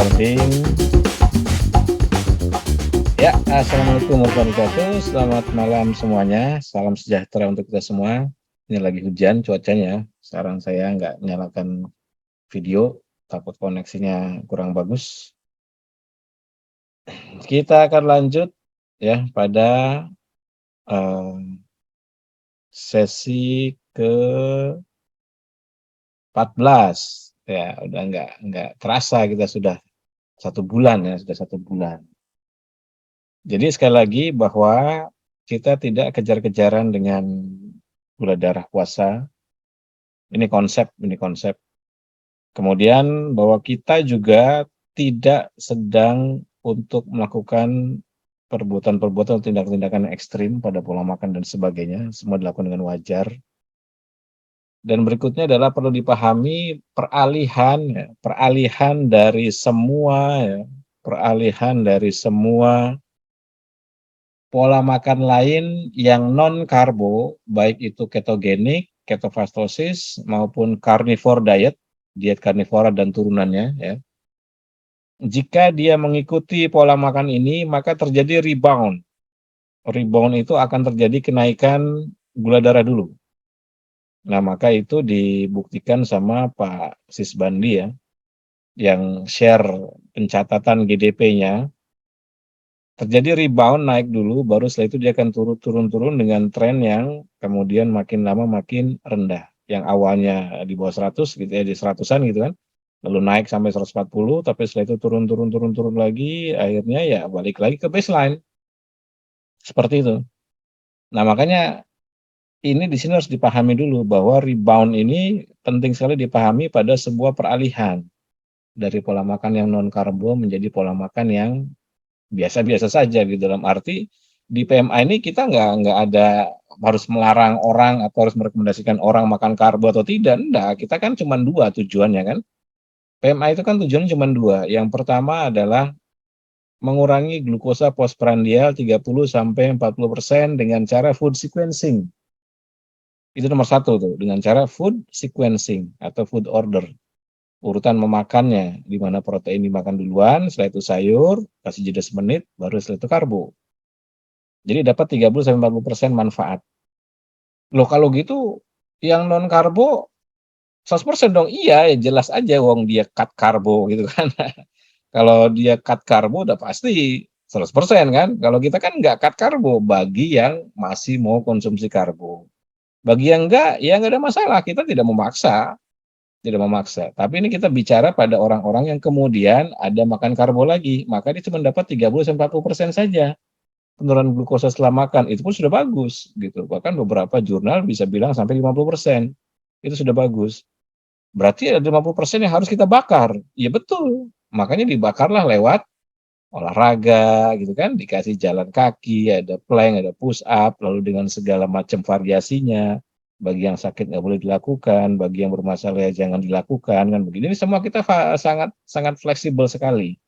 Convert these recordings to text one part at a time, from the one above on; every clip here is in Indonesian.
Recording. Ya, assalamualaikum warahmatullahi wabarakatuh. Selamat malam semuanya. Salam sejahtera untuk kita semua. Ini lagi hujan cuacanya. Sekarang saya nggak nyalakan video, takut koneksinya kurang bagus. Kita akan lanjut ya pada sesi ke-14. Ya, udah nggak terasa kita sudah 1 bulan ya, sudah 1 bulan. Jadi sekali lagi bahwa kita tidak kejar-kejaran dengan gula darah puasa. Ini konsep. Kemudian bahwa kita juga tidak sedang untuk melakukan perbuatan-perbuatan atau tindakan-tindakan ekstrim pada pola makan dan sebagainya. Semua dilakukan dengan wajar. Dan berikutnya adalah perlu dipahami peralihan dari semua pola makan lain yang non-karbo, baik itu ketogenik, ketofastosis, maupun carnivore diet, diet karnivora dan turunannya, ya. Jika dia mengikuti pola makan ini, maka terjadi rebound. Rebound itu akan terjadi kenaikan gula darah dulu. Nah, maka itu dibuktikan sama Pak Sisbandi ya, yang share pencatatan GDP-nya. Terjadi rebound naik dulu, baru setelah itu dia akan turun dengan tren yang kemudian makin lama makin rendah. Yang awalnya di bawah 100 gitu ya, di 100-an gitu kan. Lalu naik sampai 140, tapi setelah itu turun lagi, akhirnya ya balik lagi ke baseline. Seperti itu. Nah, makanya ini di sini harus dipahami dulu bahwa rebound ini penting sekali dipahami pada sebuah peralihan dari pola makan yang non karbo menjadi pola makan yang biasa-biasa saja gitu, dalam arti di PMA ini kita nggak ada harus melarang orang atau harus merekomendasikan orang makan karbo atau tidak, enggak, kita kan cuma 2 tujuannya kan. PMA itu kan tujuannya cuma 2, yang pertama adalah mengurangi glukosa postprandial 30-40% dengan cara food sequencing. Itu nomor 1 tuh, dengan cara food sequencing atau food order. Urutan memakannya, di mana protein dimakan duluan, setelah itu sayur, kasih jeda semenit, baru setelah itu karbo. Jadi dapat 30-40% manfaat. Loh kalau gitu yang non karbo 100% dong? Iya, ya jelas aja wong dia cut karbo gitu kan. Kalau dia cut karbo udah pasti 100% kan. Kalau kita kan nggak cut karbo bagi yang masih mau konsumsi karbo. Bagi yang enggak, ya nggak ada masalah. Kita tidak memaksa. Tidak memaksa. Tapi ini kita bicara pada orang-orang yang kemudian ada makan karbo lagi. Maka dia cuma dapat 30-40% saja penurunan glukosa setelah makan, itu pun sudah bagus gitu. Bahkan beberapa jurnal bisa bilang sampai 50%. Itu sudah bagus. Berarti ada 50% yang harus kita bakar. Iya betul. Makanya dibakarlah lewat olahraga gitu kan, dikasih jalan kaki, ada plank, ada push up, lalu dengan segala macam variasinya. Bagi yang sakit nggak boleh dilakukan, bagi yang bermasalah ya jangan dilakukan kan begini. Ini semua kita sangat sangat fleksibel sekali.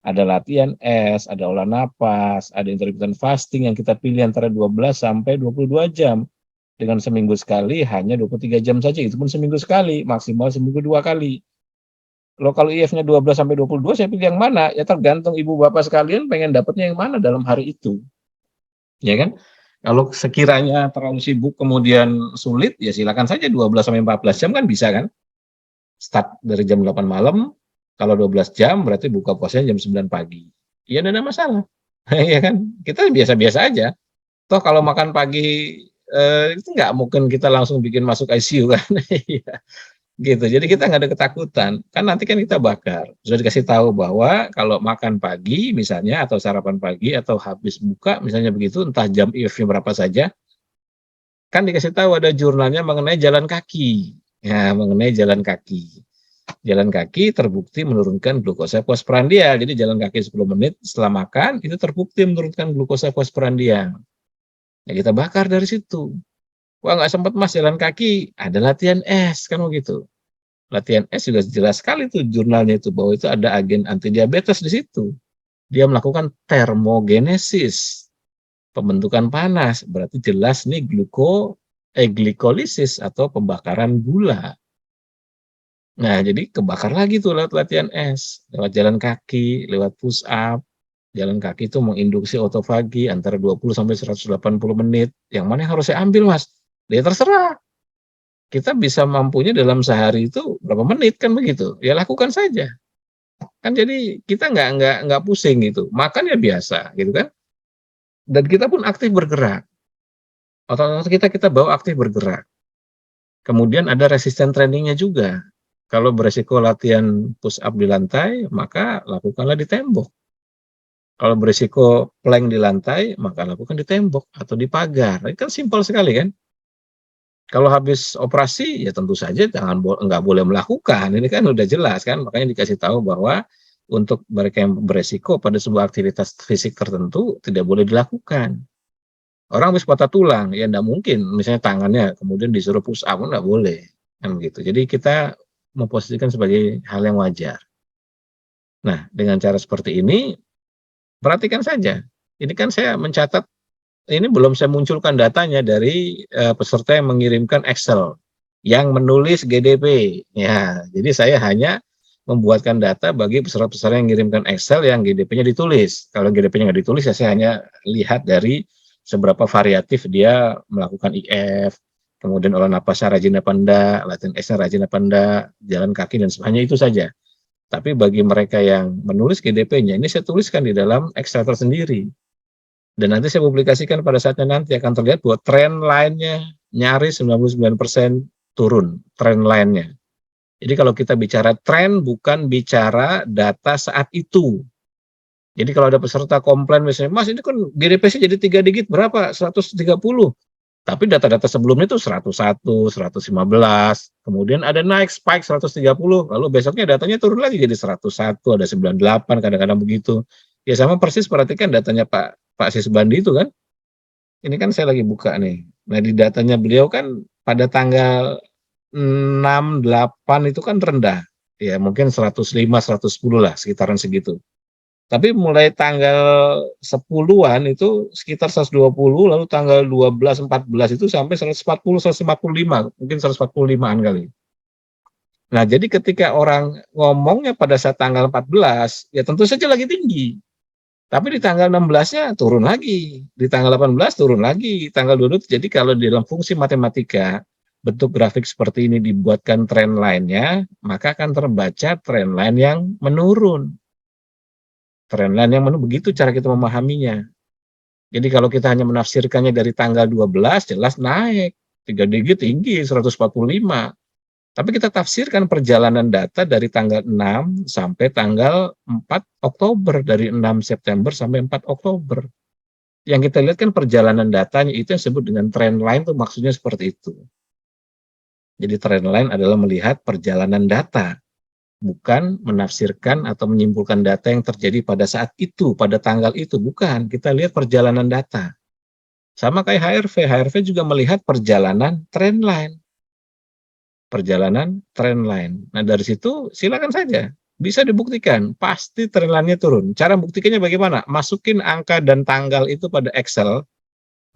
Ada latihan es, ada olah napas, ada intermittent fasting yang kita pilih antara 12 sampai 22 jam. Dengan seminggu sekali hanya 23 jam saja, itu pun seminggu sekali, maksimal seminggu 2 kali. Loh kalau IF-nya 12 sampai 22 saya pilih yang mana? Ya tergantung ibu bapak sekalian pengen dapatnya yang mana dalam hari itu. Ya kan? Kalau sekiranya terlalu sibuk kemudian sulit, ya silakan saja 12 sampai 14 jam kan bisa kan? Start dari jam 8 malam, kalau 12 jam berarti buka puasanya jam 9 pagi. Ya tidak ada masalah. Ya kan? Kita biasa-biasa aja. Toh kalau makan pagi itu nggak mungkin kita langsung bikin masuk ICU kan. Iya, gitu. Jadi kita nggak ada ketakutan. Kan nanti kan kita bakar. Sudah dikasih tahu bahwa kalau makan pagi misalnya atau sarapan pagi atau habis buka misalnya begitu, entah jam IF-nya berapa saja, kan dikasih tahu ada jurnalnya mengenai jalan kaki. Ya, mengenai jalan kaki. Jalan kaki terbukti menurunkan glukosa postprandial. Jadi jalan kaki 10 menit setelah makan itu terbukti menurunkan glukosa postprandial. Ya kita bakar dari situ. Wah nggak sempat mas jalan kaki, ada latihan es kan begitu. Latihan es juga jelas sekali tuh jurnalnya itu bahwa itu ada agen anti diabetes di situ. Dia melakukan termogenesis, pembentukan panas, berarti jelas nih glikolisis atau pembakaran gula. Nah, jadi kebakar lagi tuh lewat latihan es, lewat jalan kaki, lewat push up. Jalan kaki itu menginduksi otofagi antara 20 sampai 180 menit. Yang mana yang harus saya ambil, Mas? Ya terserah. Kita bisa mampunya dalam sehari itu berapa menit kan begitu. Ya lakukan saja. Kan jadi kita nggak pusing gitu. Makan ya biasa gitu kan. Dan kita pun aktif bergerak. Otot-otot kita bawa aktif bergerak. Kemudian ada resisten trainingnya juga. Kalau beresiko latihan push up di lantai, maka lakukanlah di tembok. Kalau beresiko plank di lantai, maka lakukan di tembok atau di pagar. Ini kan simpel sekali kan. Kalau habis operasi, ya tentu saja nggak boleh melakukan. Ini kan udah jelas kan, makanya dikasih tahu bahwa untuk mereka yang beresiko pada sebuah aktivitas fisik tertentu tidak boleh dilakukan. Orang habis patah tulang, ya nggak mungkin, misalnya tangannya kemudian disuruh push up, nggak boleh, kan gitu. Jadi kita memposisikan sebagai hal yang wajar. Nah, dengan cara seperti ini, perhatikan saja. Ini kan saya mencatat, ini belum saya munculkan datanya dari peserta yang mengirimkan Excel, yang menulis GDP. Ya, jadi saya hanya membuatkan data bagi peserta-peserta yang mengirimkan Excel yang GDP-nya ditulis. Kalau GDP-nya nggak ditulis, ya saya hanya lihat dari seberapa variatif dia melakukan IF, kemudian olah napasnya rajin apa enggak, latihan esnya rajin apa enggak, jalan kaki dan sebagainya, itu saja. Tapi bagi mereka yang menulis GDP-nya, ini saya tuliskan di dalam Excel tersendiri. Dan nanti saya publikasikan pada saatnya nanti akan terlihat bahwa tren line-nya nyaris 99% turun, tren line-nya. Jadi kalau kita bicara tren, bukan bicara data saat itu. Jadi kalau ada peserta komplain misalnya, Mas ini kan GDP-nya jadi 3 digit berapa? 130. Tapi data-data sebelumnya itu 101, 115, kemudian ada naik spike 130, lalu besoknya datanya turun lagi jadi 101, ada 98, kadang-kadang begitu. Ya sama persis, perhatikan datanya Pak Sisbandi itu kan. Ini kan saya lagi buka nih. Nah, di datanya beliau kan pada tanggal 6, 8 itu kan rendah. Ya, mungkin 105, 110 lah, sekitaran segitu. Tapi mulai tanggal 10-an itu sekitar 120, lalu tanggal 12, 14 itu sampai 140, 145, mungkin 145-an kali. Nah, jadi ketika orang ngomongnya pada saat tanggal 14, ya tentu saja lagi tinggi. Tapi di tanggal 16-nya turun lagi, di tanggal 18 turun lagi, tanggal 20. Jadi kalau di dalam fungsi matematika, bentuk grafik seperti ini dibuatkan trend line-nya, maka akan terbaca trend line yang menurun. Trend line yang menurun, begitu cara kita memahaminya. Jadi kalau kita hanya menafsirkannya dari tanggal 12, jelas naik. 3 digit tinggi, 145. Tapi kita tafsirkan perjalanan data dari tanggal 6 sampai tanggal 4 Oktober, dari 6 September sampai 4 Oktober. Yang kita lihat kan perjalanan datanya, itu yang disebut dengan trend line, tuh maksudnya seperti itu. Jadi trend line adalah melihat perjalanan data, bukan menafsirkan atau menyimpulkan data yang terjadi pada saat itu, pada tanggal itu, bukan. Kita lihat perjalanan data. Sama kayak HRV, HRV juga melihat perjalanan trend line. Perjalanan trend line. Nah, dari situ silakan saja. Bisa dibuktikan, pasti trend line-nya turun. Cara buktikannya bagaimana? Masukin angka dan tanggal itu pada Excel,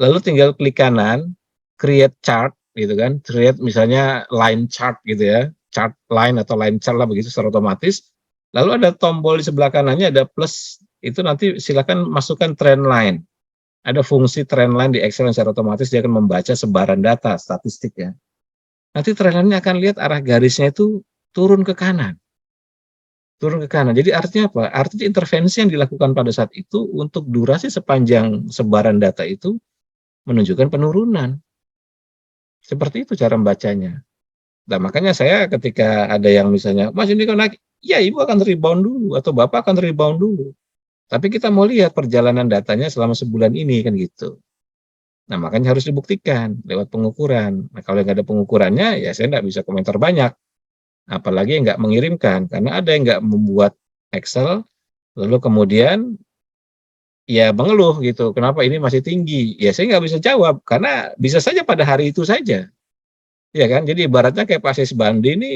lalu tinggal klik kanan, create chart, gitu kan. Create misalnya line chart gitu ya. Chart line atau line chart lah begitu secara otomatis. Lalu ada tombol di sebelah kanannya, ada plus. Itu nanti silakan masukkan trend line. Ada fungsi trend line di Excel yang secara otomatis dia akan membaca sebaran data, statistik ya. Nanti trend line-nya akan lihat arah garisnya itu turun ke kanan. Turun ke kanan. Jadi artinya apa? Artinya intervensi yang dilakukan pada saat itu untuk durasi sepanjang sebaran data itu menunjukkan penurunan. Seperti itu cara membacanya. Nah, makanya saya ketika ada yang misalnya, Mas ini kan naik, ya ibu akan rebound dulu, atau bapak akan rebound dulu. Tapi kita mau lihat perjalanan datanya selama sebulan ini, kan gitu. Nah, makanya harus dibuktikan lewat pengukuran. Nah, kalau nggak ada pengukurannya, ya saya nggak bisa komentar banyak. Apalagi nggak mengirimkan, karena ada yang nggak membuat Excel, lalu kemudian ya mengeluh gitu, kenapa ini masih tinggi? Ya saya nggak bisa jawab, karena bisa saja pada hari itu saja. Ya kan, jadi ibaratnya kayak Pak Sisbandi ini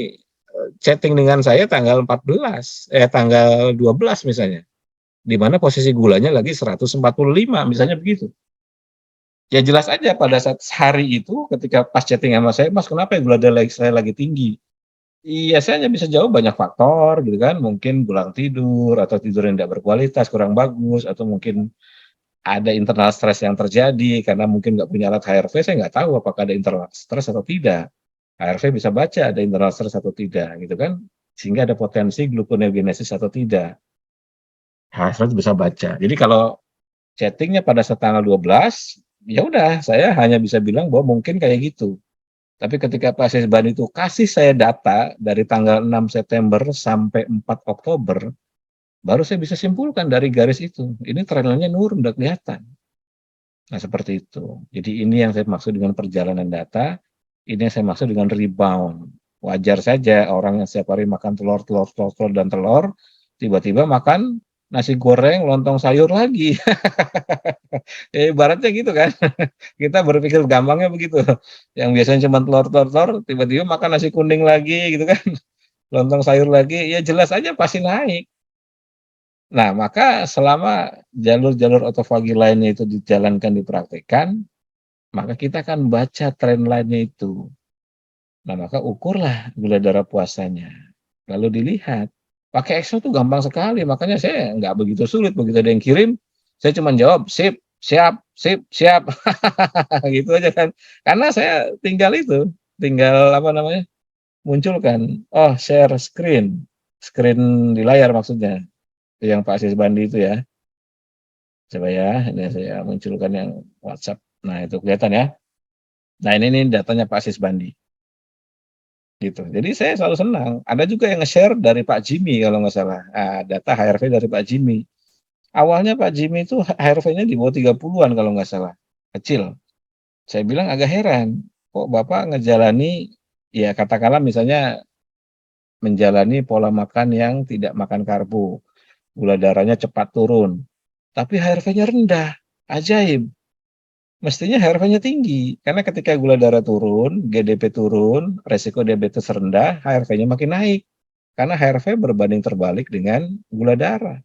chatting dengan saya tanggal 14, tanggal 12 misalnya, di mana posisi gulanya lagi 145, misalnya begitu. Ya jelas aja pada saat hari itu ketika pas chatting sama saya, Mas kenapa ya gula darah saya lagi tinggi? Iya, saya hanya bisa jawab banyak faktor gitu kan, mungkin kurang tidur atau tidur yang tidak berkualitas, kurang bagus, atau mungkin ada internal stres yang terjadi karena mungkin nggak punya alat HRV, saya nggak tahu apakah ada internal stres atau tidak. HRV bisa baca ada internal stres atau tidak gitu kan, sehingga ada potensi gluconeogenesis atau tidak. HRV bisa baca. Jadi kalau chattingnya pada saat tanggal 12, ya udah saya hanya bisa bilang bahwa mungkin kayak gitu. Tapi ketika Pak Sesban itu kasih saya data dari tanggal 6 September sampai 4 Oktober, baru saya bisa simpulkan dari garis itu. Ini trennya nurun, udah kelihatan. Nah, seperti itu. Jadi ini yang saya maksud dengan perjalanan data, ini yang saya maksud dengan rebound. Wajar saja orang yang setiap hari makan telur, telur, telur, telur, dan telur, tiba-tiba makan nasi goreng, lontong sayur lagi. Ibaratnya gitu kan. Kita berpikir gampangnya begitu. Yang biasanya cuma telur, telur, telur, tiba-tiba makan nasi kuning lagi gitu kan. Lontong sayur lagi, ya jelas aja pasti naik. Nah, maka selama jalur-jalur otofagi lainnya itu dijalankan, dipraktekkan, maka kita akan baca tren lainnya itu. Nah, maka ukurlah gula darah puasanya. Lalu dilihat. Pakai Excel tuh gampang sekali, makanya saya nggak begitu sulit. Begitu ada yang kirim, saya cuma jawab, sip, siap, sip, siap. Gitu aja kan. Karena saya tinggal itu, tinggal apa namanya, munculkan. Oh, share screen. Screen di layar maksudnya. Yang Pak Asis Bandi itu ya. Coba ya, ini saya munculkan yang WhatsApp. Nah, itu kelihatan ya. Nah, ini nih datanya Pak Asis Bandi. Gitu. Jadi saya selalu senang. Ada juga yang nge-share dari Pak Jimmy kalau nggak salah. Data HRV dari Pak Jimmy. Awalnya Pak Jimmy itu HRV-nya di bawah 30-an kalau nggak salah. Kecil. Saya bilang agak heran. Kok Bapak ngejalani, ya katakanlah misalnya menjalani pola makan yang tidak makan karbo. Gula darahnya cepat turun. Tapi HRV-nya rendah. Ajaib. Mestinya HRV-nya tinggi. Karena ketika gula darah turun, GDP turun, resiko diabetes rendah, HRV-nya makin naik. Karena HRV berbanding terbalik dengan gula darah.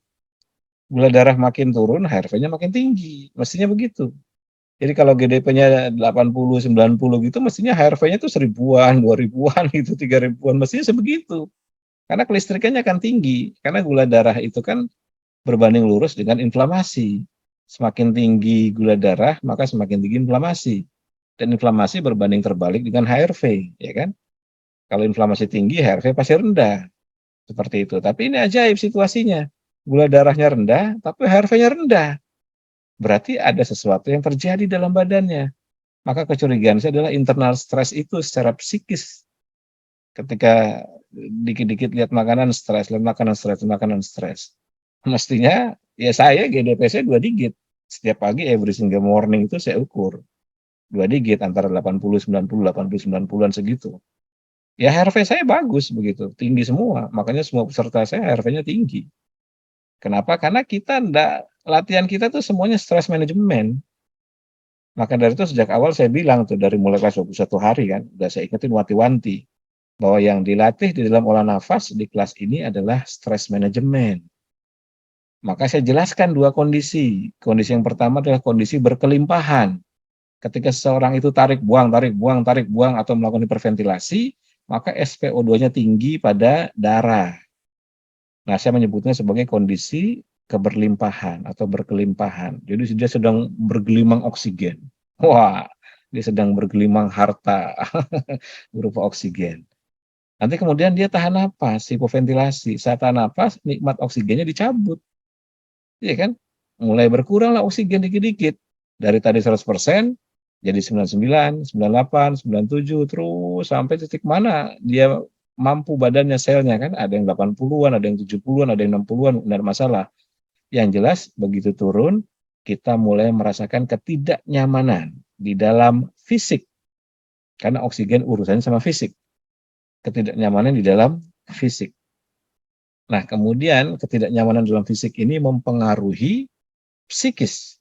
Gula darah makin turun, HRV-nya makin tinggi. Mestinya begitu. Jadi kalau GDP-nya 80, 90 gitu, mestinya HRV-nya tuh 1000-an, 2000-an gitu, 3000-an. Mestinya sebegitu. Karena kelistrikannya akan tinggi. Karena gula darah itu kan berbanding lurus dengan inflamasi. Semakin tinggi gula darah, maka semakin tinggi inflamasi. Dan inflamasi berbanding terbalik dengan HRV, ya kan? Kalau inflamasi tinggi, HRV pasti rendah. Seperti itu. Tapi ini ajaib situasinya. Gula darahnya rendah, tapi HRV-nya rendah. Berarti ada sesuatu yang terjadi dalam badannya. Maka kecurigaan saya adalah internal stres itu secara psikis. Ketika dikit-dikit lihat makanan stres, lihat makanan stres, makanan stres. Mestinya ya saya GDP saya 2 digit. Setiap pagi every single morning itu saya ukur. 2 digit antara 80, 90, 80, 90-an segitu. Ya HRV saya bagus begitu, tinggi semua. Makanya semua peserta saya HRV-nya tinggi. Kenapa? Karena kita ndak latihan kita tuh semuanya stress management. Maka dari itu sejak awal saya bilang tuh dari mulai kelas 21 hari kan, udah saya ingetin wanti-wanti bahwa yang dilatih di dalam olah nafas di kelas ini adalah stress management. Maka saya jelaskan dua kondisi. Kondisi yang pertama adalah kondisi berkelimpahan. Ketika seseorang itu tarik buang, tarik buang, tarik buang atau melakukan hiperventilasi, maka SpO2-nya tinggi pada darah. Nah, saya menyebutnya sebagai kondisi keberlimpahan atau berkelimpahan. Jadi dia sedang bergelimang oksigen. Wah, dia sedang bergelimang harta berupa oksigen. Nanti kemudian dia tahan napas, hipoventilasi. Saat tahan napas, nikmat oksigennya dicabut. Iya kan? Mulai berkuranglah oksigen dikit-dikit. Dari tadi 100% jadi 99, 98, 97, terus sampai titik mana dia mampu badannya selnya kan, ada yang 80-an, ada yang 70-an, ada yang 60-an, benar masalah. Yang jelas begitu turun, kita mulai merasakan ketidaknyamanan di dalam fisik. Karena oksigen urusannya sama fisik. Ketidaknyamanan di dalam fisik. Nah, kemudian ketidaknyamanan dalam fisik ini mempengaruhi psikis.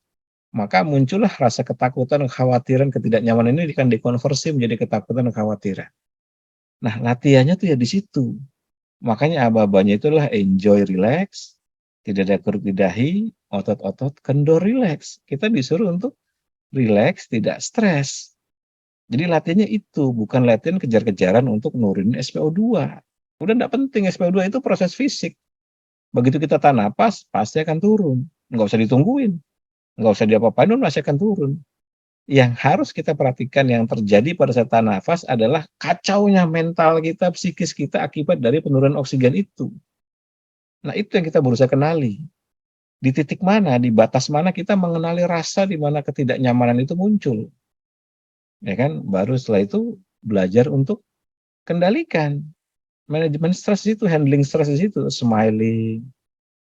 Maka muncullah rasa ketakutan, kekhawatiran, ketidaknyamanan ini akan dikonversi menjadi ketakutan dan kekhawatiran. Nah, latihannya tuh ya di situ. Makanya aba-abanya itulah enjoy relax, tidak ada keruk di dahi, otot-otot kendor relax. Kita disuruh untuk relax, tidak stres. Jadi latihannya itu, bukan latihan kejar-kejaran untuk nurunin SpO2. Udah nggak penting, SpO2 itu proses fisik. Begitu kita tahan napas, pasti akan turun. Nggak usah ditungguin, nggak usah diapa-apain, pasti akan turun. Yang harus kita perhatikan yang terjadi pada saat tahan nafas adalah kacaunya mental kita, psikis kita akibat dari penurunan oksigen itu. Nah, itu yang kita berusaha kenali. Di titik mana, di batas mana kita mengenali rasa di mana ketidaknyamanan itu muncul. Ya kan? Baru setelah itu belajar untuk kendalikan. Manajemen stres itu, handling stres di situ, smiling.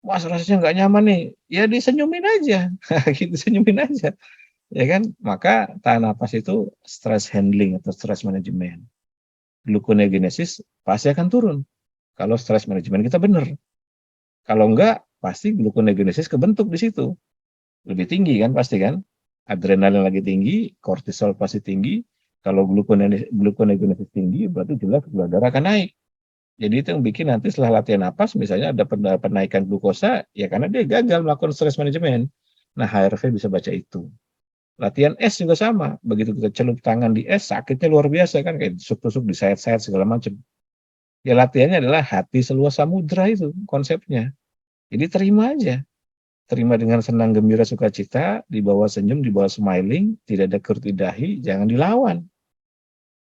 Wah, rasanya nggak nyaman nih. Ya disenyumin aja. Gitu, senyumin aja. Ya kan? Maka tahan napas itu stress handling atau stress management. Gluconeogenesis pasti akan turun kalau stress manajemen kita benar. Kalau enggak, pasti gluconeogenesis kebentuk di situ. Lebih tinggi kan pasti kan? Adrenalin lagi tinggi, kortisol pasti tinggi. Kalau gluconeogenesis tinggi, berarti jelas gula darah akan naik. Jadi itu yang bikin nanti setelah latihan napas, misalnya ada penaikan glukosa, ya karena dia gagal melakukan stress management. Nah, HRV bisa baca itu. Latihan es juga sama. Begitu kita celup tangan di es, sakitnya luar biasa kan, kayak tusuk-tusuk, disayat-sayat segala macam. Ya latihannya adalah hati seluas samudra itu konsepnya. Jadi terima aja. Terima dengan senang, gembira, sukacita, dibawa senyum, dibawa smiling, tidak ada kerut di dahi, jangan dilawan.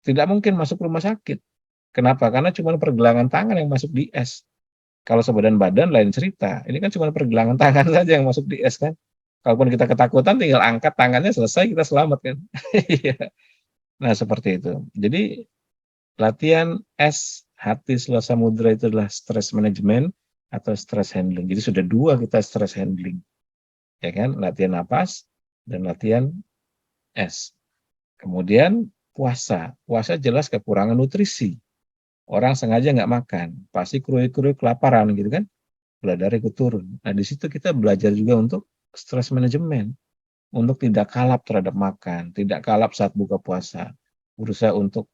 Tidak mungkin masuk rumah sakit. Kenapa? Karena cuma pergelangan tangan yang masuk di es. Kalau sebadan badan lain cerita. Ini kan cuma pergelangan tangan saja yang masuk di es kan. Kalaupun kita ketakutan, tinggal angkat tangannya, selesai, kita selamat kan. Iya. Nah, seperti itu. Jadi latihan S hati seluas samudra itu adalah stress management atau stress handling. Jadi sudah dua kita stress handling, ya kan? Latihan napas dan latihan S. Kemudian puasa. Puasa jelas kekurangan nutrisi. Orang sengaja nggak makan, pasti krui-krui kelaparan gitu kan? Gula darah ikut turun. Nah, di situ kita belajar juga untuk stress management, untuk tidak kalap terhadap makan, tidak kalap saat buka puasa. Berusaha untuk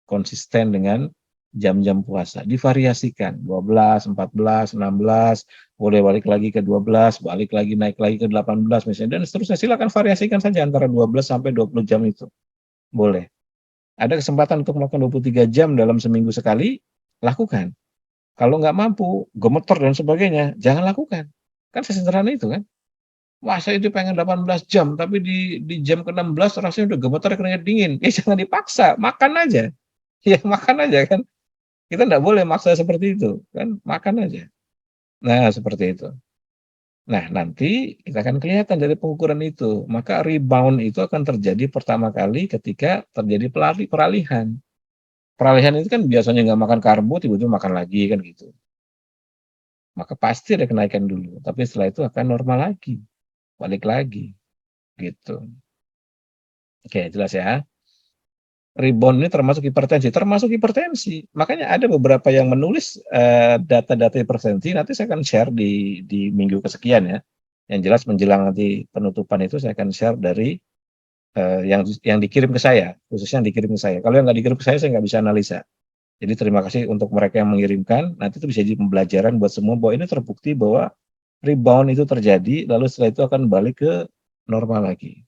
konsisten dengan jam-jam puasa. Divariasikan 12, 14, 16, boleh balik lagi ke 12, balik lagi naik lagi ke 18 misalnya, dan seterusnya. Silakan variasikan saja antara 12 sampai 20 jam itu. Boleh. Ada kesempatan untuk melakukan 23 jam dalam seminggu sekali, lakukan. Kalau nggak mampu, gemeter dan sebagainya, jangan lakukan. Kan sesederhana itu kan. Wah, saya itu pengen 18 jam, tapi di jam ke-16 rasanya udah gemeter, keringat dingin. Ya jangan dipaksa, makan aja. Ya makan aja kan. Kita nggak boleh maksa seperti itu, kan makan aja. Nah, seperti itu. Nah, nanti kita akan kelihatan dari pengukuran itu. Maka rebound itu akan terjadi pertama kali ketika terjadi peralihan. Peralihan itu kan biasanya nggak makan karbo, tiba-tiba makan lagi kan gitu. Maka pasti ada kenaikan dulu, tapi setelah itu akan normal lagi, balik lagi, gitu. Oke, jelas ya. Rebound ini termasuk hipertensi, termasuk hipertensi. Makanya ada beberapa yang menulis data-data hipertensi, nanti saya akan share di minggu kesekian ya. Yang jelas menjelang nanti penutupan itu saya akan share dari yang dikirim ke saya, khususnya yang dikirim ke saya. Kalau yang nggak dikirim ke saya nggak bisa analisa. Jadi terima kasih untuk mereka yang mengirimkan. Nanti itu bisa jadi pembelajaran buat semua bahwa ini terbukti bahwa rebound itu terjadi, lalu setelah itu akan balik ke normal lagi.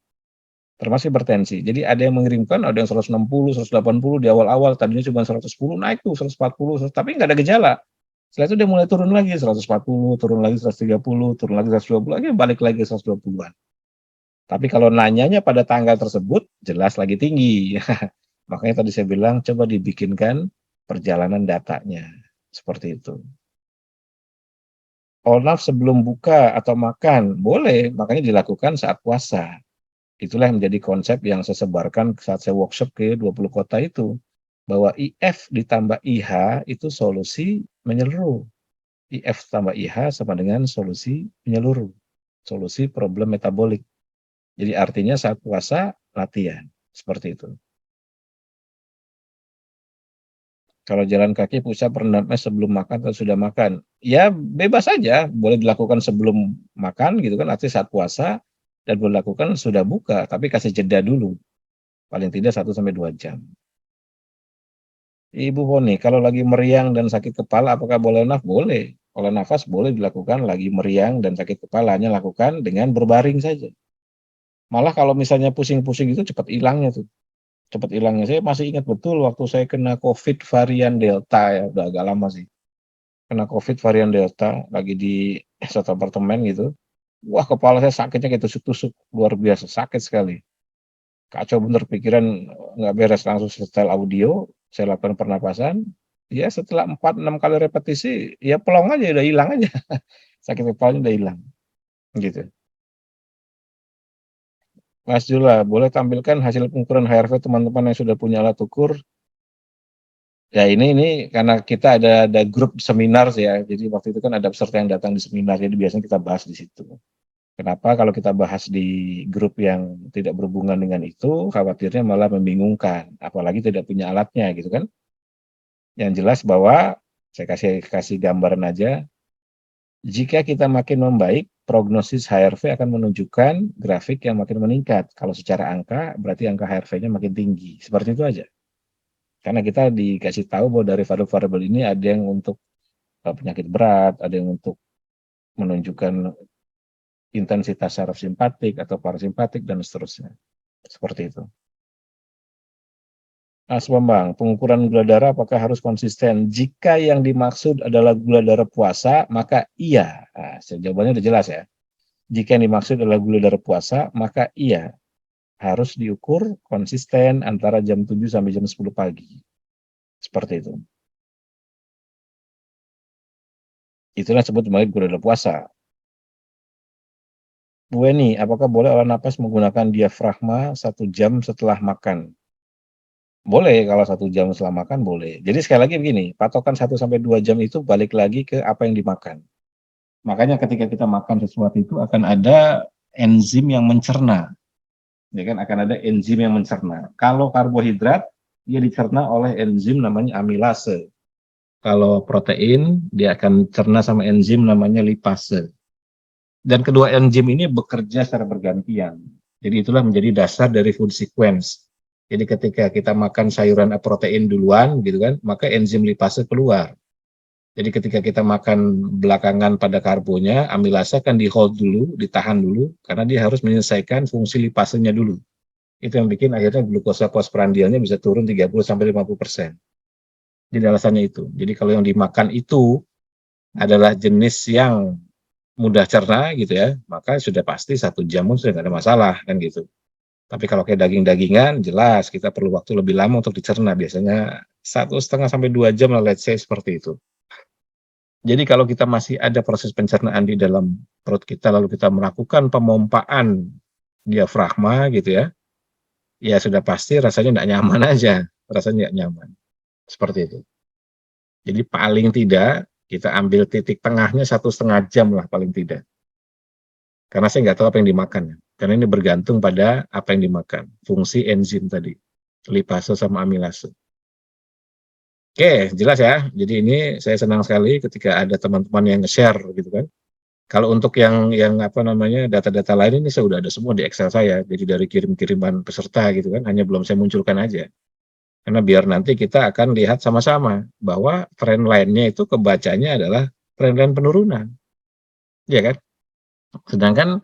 Termasuk hipertensi. Jadi ada yang mengirimkan, ada yang 160, 180 di awal-awal, tadinya cuma 110, naik tuh 140, tapi nggak ada gejala. Setelah itu dia mulai turun lagi 140, turun lagi 130, turun lagi 120, lagi balik lagi 120-an. Tapi kalau nanyanya pada tanggal tersebut, jelas lagi tinggi. Makanya tadi saya bilang, coba dibikinkan perjalanan datanya. Seperti itu. Olaf sebelum buka atau makan, boleh, makanya dilakukan saat puasa. Itulah yang menjadi konsep yang saya sebarkan saat saya workshop ke 20 kota itu. Bahwa IF ditambah IH itu solusi menyeluruh. IF tambah IH sama dengan solusi menyeluruh. Solusi problem metabolik. Jadi artinya saat puasa, latihan. Seperti itu. Kalau jalan kaki, pusat rendam es sebelum makan atau sudah makan. Ya bebas saja, boleh dilakukan sebelum makan gitu kan, artinya saat puasa, dan boleh dilakukan sudah buka, tapi kasih jeda dulu. Paling tidak 1-2 jam. Ibu Poni, kalau lagi meriang dan sakit kepala, apakah boleh nafas? Boleh. Kalau nafas boleh dilakukan lagi meriang dan sakit kepala, hanya lakukan dengan berbaring saja. Malah kalau misalnya pusing-pusing itu cepat hilangnya tuh. cepat hilangnya. Saya masih ingat betul waktu saya kena COVID varian Delta ya, udah agak lama sih. Kena COVID varian Delta, lagi di satu apartemen gitu. Wah, kepala saya sakitnya kayak tusuk-tusuk, luar biasa, sakit sekali. Kacau bener, pikiran nggak beres, langsung setel audio, saya lakukan pernapasan, ya setelah 4, 6 kali repetisi, ya plong aja, udah hilang aja, sakit kepalanya udah hilang, gitu. Mas Jula, boleh tampilkan hasil pengukuran HRV teman-teman yang sudah punya alat ukur. Ya ini karena kita ada grup seminar ya, jadi waktu itu kan ada peserta yang datang di seminar, jadi biasanya kita bahas di situ. Kenapa kalau kita bahas di grup yang tidak berhubungan dengan itu, khawatirnya malah membingungkan, apalagi tidak punya alatnya gitu kan. Yang jelas bahwa saya kasih gambaran aja, jika kita makin membaik, prognosis HRV akan menunjukkan grafik yang makin meningkat. Kalau secara angka, berarti angka HRV-nya makin tinggi. Seperti itu aja. Karena kita dikasih tahu bahwa dari variabel-variabel ini ada yang untuk penyakit berat, ada yang untuk menunjukkan intensitas saraf simpatik atau parasimpatik dan seterusnya. Seperti itu. Mas Bambang, pengukuran gula darah apakah harus konsisten? Jika yang dimaksud adalah gula darah puasa, maka iya. Nah, jawabannya udah jelas ya. Jika yang dimaksud adalah gula darah puasa, maka iya. Harus diukur konsisten antara jam 7 sampai jam 10 pagi. Seperti itu. Itulah disebut sebagai gula darah puasa. Bu Weni, apakah boleh olah napas menggunakan diafragma 1 jam setelah makan? Boleh, kalau 1 jam setelah makan boleh. Jadi sekali lagi begini, patokan 1 sampai 2 jam itu balik lagi ke apa yang dimakan. Makanya ketika kita makan sesuatu itu akan ada enzim yang mencerna. Ya kan, akan ada enzim yang mencerna. Kalau karbohidrat, dia dicerna oleh enzim namanya amilase. Kalau protein, dia akan cerna sama enzim namanya lipase. Dan kedua enzim ini bekerja secara bergantian. Jadi itulah menjadi dasar dari food sequence. Jadi ketika kita makan sayuran protein duluan, gitu kan, maka enzim lipase keluar. Jadi ketika kita makan belakangan pada karbonya, amilase kan di hold dulu, ditahan dulu, karena dia harus menyelesaikan fungsi lipasenya dulu. Itu yang bikin akhirnya glukosa postprandialnya bisa turun 30-50%. Jadi alasannya itu. Jadi kalau yang dimakan itu adalah jenis yang mudah cerna gitu ya, maka sudah pasti 1 jam pun sudah tidak ada masalah kan gitu. Tapi kalau kayak daging-dagingan, jelas kita perlu waktu lebih lama untuk dicerna, biasanya 1,5 sampai 2 jam lah, let's say seperti itu. Jadi kalau kita masih ada proses pencernaan di dalam perut kita, lalu kita melakukan pemompaan diafragma gitu ya, ya sudah pasti rasanya tidak nyaman aja, rasanya tidak nyaman, seperti itu. Jadi paling tidak kita ambil titik tengahnya 1,5 jam lah paling tidak. Karena saya nggak tahu apa yang dimakan. Karena ini bergantung pada apa yang dimakan. Fungsi enzim tadi. Lipase sama amilase. Oke, jelas ya. Jadi ini saya senang sekali ketika ada teman-teman yang nge-share gitu kan. Kalau untuk yang apa namanya data-data lain ini saya udah ada semua di Excel saya. Jadi dari kirim-kiriman peserta gitu kan, hanya belum saya munculkan aja. Karena biar nanti kita akan lihat sama-sama bahwa tren line-nya itu kebacanya adalah tren line penurunan. Ya kan? Sedangkan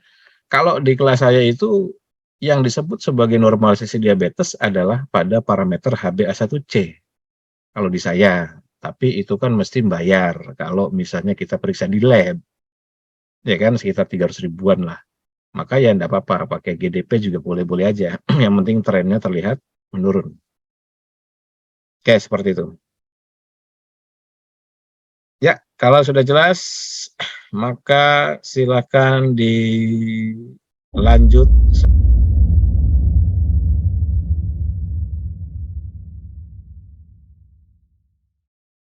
kalau di kelas saya itu yang disebut sebagai normalisasi diabetes adalah pada parameter HbA1c. Kalau di saya, tapi itu kan mesti bayar kalau misalnya kita periksa di lab. Ya kan sekitar 300 ribuan lah. Maka ya enggak apa-apa, pakai GDP juga boleh-boleh aja. Yang penting trennya terlihat menurun. Oke, seperti itu. Ya, kalau sudah jelas, maka silakan dilanjut.